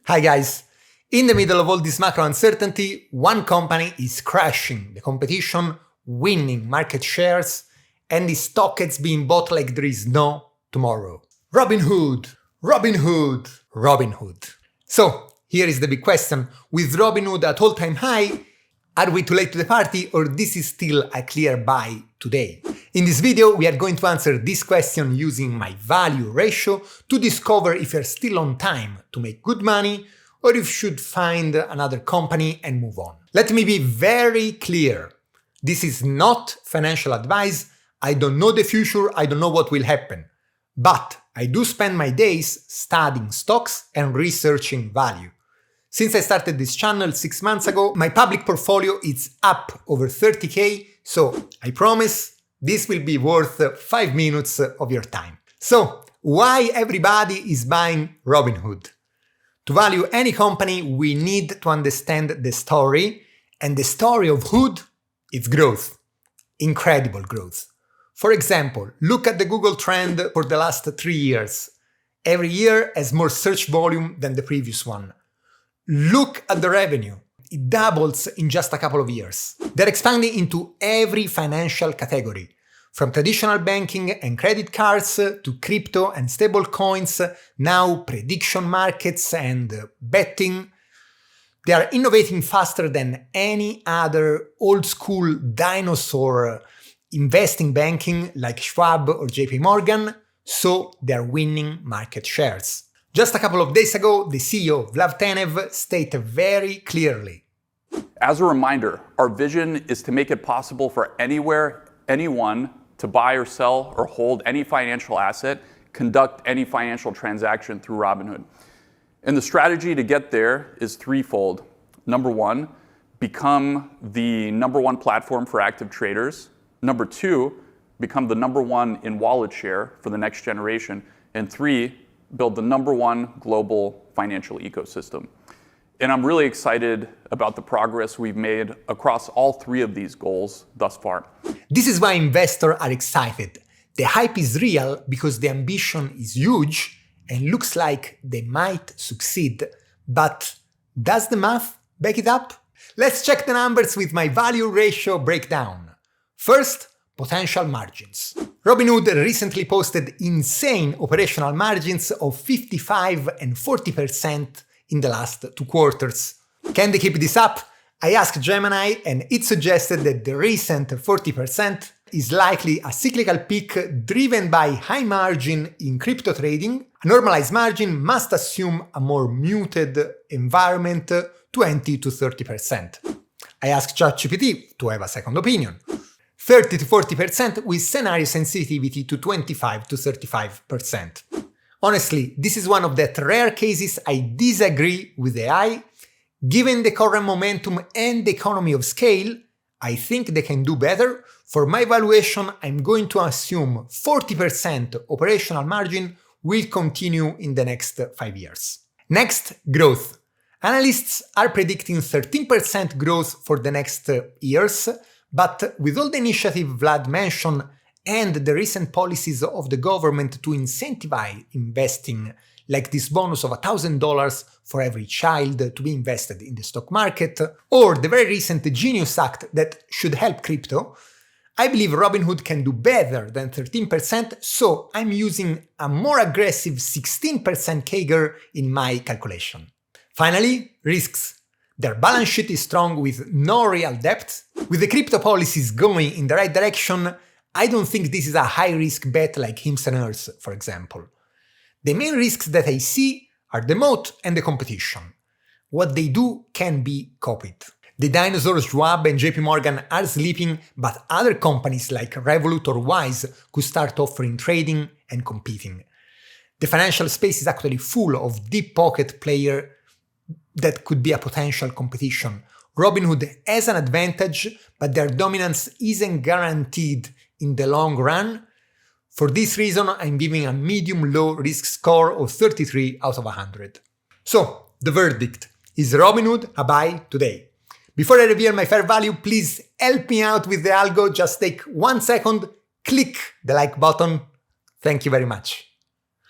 Hi guys! In the middle of all this macro uncertainty, one company is crashing the competition, winning market shares, and the stock is being bought like there is no tomorrow. Robinhood! Robinhood! Robinhood! So, here is the big question. With Robinhood at all-time high, are we too late to the party or this is still a clear buy today? In this video, we are going to answer this question using my value ratio to discover if you're still on time to make good money or if you should find another company and move on. Let me be very clear. This is not financial advice. I don't know the future. I don't know what will happen. But I do spend my days studying stocks and researching value. Since I started this channel 6 months ago, my public portfolio is up over 30k, so I promise this will be worth 5 minutes of your time. So, why everybody is buying Robinhood? To value any company, we need to understand the story, and the story of Hood is growth. Incredible growth. For example, look at the Google trend for the last 3 years. Every year has more search volume than the previous one. Look at the revenue. It doubles in just a couple of years. They're expanding into every financial category, from traditional banking and credit cards to crypto and stable coins, now prediction markets and betting. They are innovating faster than any other old-school dinosaur investing banking like Schwab or JP Morgan, so they are winning market shares. Just a couple of days ago, the CEO Vlad Tenev stated very clearly, as a reminder, our vision is to make it possible for anyone to buy or sell or hold any financial asset, conduct any financial transaction through Robinhood. And the strategy to get there is threefold. Number one, become the number one platform for active traders. Number two, become the number one in wallet share for the next generation. And three, build the number one global financial ecosystem. And I'm really excited about the progress we've made across all three of these goals thus far. This is why investors are excited. The hype is real because the ambition is huge and looks like they might succeed. But does the math back it up? Let's check the numbers with my value ratio breakdown. First, potential margins. Robinhood recently posted insane operational margins of 55 and 40% in the last 2 quarters. Can they keep this up? I asked Gemini and it suggested that the recent 40% is likely a cyclical peak driven by high margin in crypto trading. A normalized margin must assume a more muted environment, 20 to 30%. I asked ChatGPT to have a second opinion. 30 to 40% with scenario sensitivity to 25 to 35%. Honestly, this is one of the rare cases I disagree with AI. Given the current momentum and the economy of scale, I think they can do better. For my valuation, I'm going to assume 40% operational margin will continue in the next 5 years. Next, growth. Analysts are predicting 13% growth for the next years, but with all the initiative Vlad mentioned and the recent policies of the government to incentivize investing, like this bonus of $1,000 for every child to be invested in the stock market, or the very recent Genius Act that should help crypto, I believe Robinhood can do better than 13%, so I'm using a more aggressive 16% CAGR in my calculation. Finally, risks. Their balance sheet is strong with no real debt. With the crypto policies going in the right direction, I don't think this is a high-risk bet like Hims and Hers, for example. The main risks that I see are the moat and the competition. What they do can be copied. The dinosaurs Schwab and JP Morgan are sleeping, but other companies like Revolut or Wise could start offering trading and competing. The financial space is actually full of deep-pocket players that could be a potential competition. Robinhood has an advantage, but their dominance isn't guaranteed in the long run. For this reason, I'm giving a medium-low risk score of 33 out of 100. So, the verdict. Is Robinhood a buy today? Before I reveal my fair value, please help me out with the algo. Just take 1 second, click the like button. Thank you very much.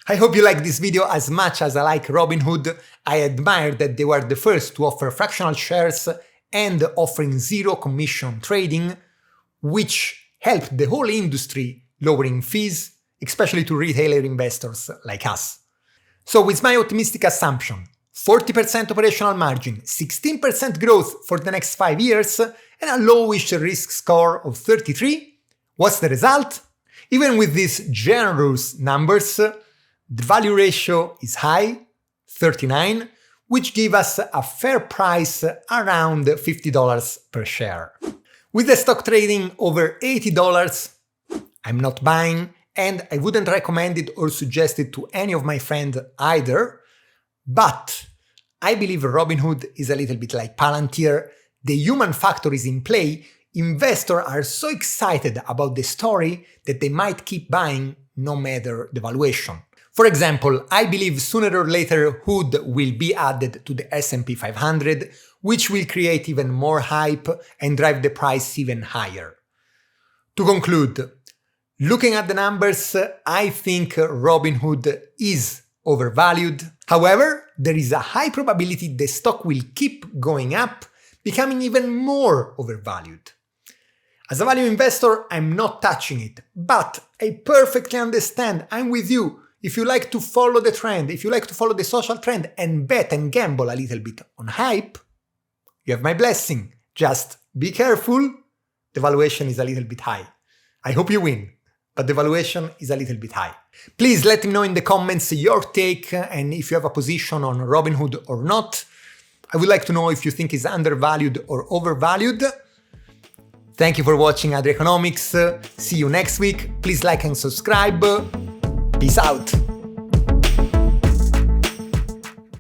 I hope you like this video as much as I like Robinhood. I admire that they were the first to offer fractional shares and offering zero commission trading, which helped the whole industry lowering fees, especially to retailer investors like us. So with my optimistic assumption, 40% operational margin, 16% growth for the next 5 years, and a lowish risk score of 33, what's the result? Even with these generous numbers, the value ratio is high, 39, which give us a fair price around $50 per share. With the stock trading over $80, I'm not buying, and I wouldn't recommend it or suggest it to any of my friends either. But I believe Robinhood is a little bit like Palantir. The human factor is in play. Investors are so excited about the story that they might keep buying no matter the valuation. For example, I believe sooner or later Hood will be added to the S&P 500, which will create even more hype and drive the price even higher. To conclude, looking at the numbers, I think Robinhood is overvalued. However, there is a high probability the stock will keep going up, becoming even more overvalued. As a value investor, I'm not touching it, but I perfectly understand, I'm with you. If you like to follow the trend, if you like to follow the social trend and bet and gamble a little bit on hype, you have my blessing. Just be careful, the valuation is a little bit high. I hope you win, but the valuation is a little bit high. Please let me know in the comments your take and if you have a position on Robinhood or not. I would like to know if you think it's undervalued or overvalued. Thank you for watching Adri Economics. See you next week. Please like and subscribe. Peace out.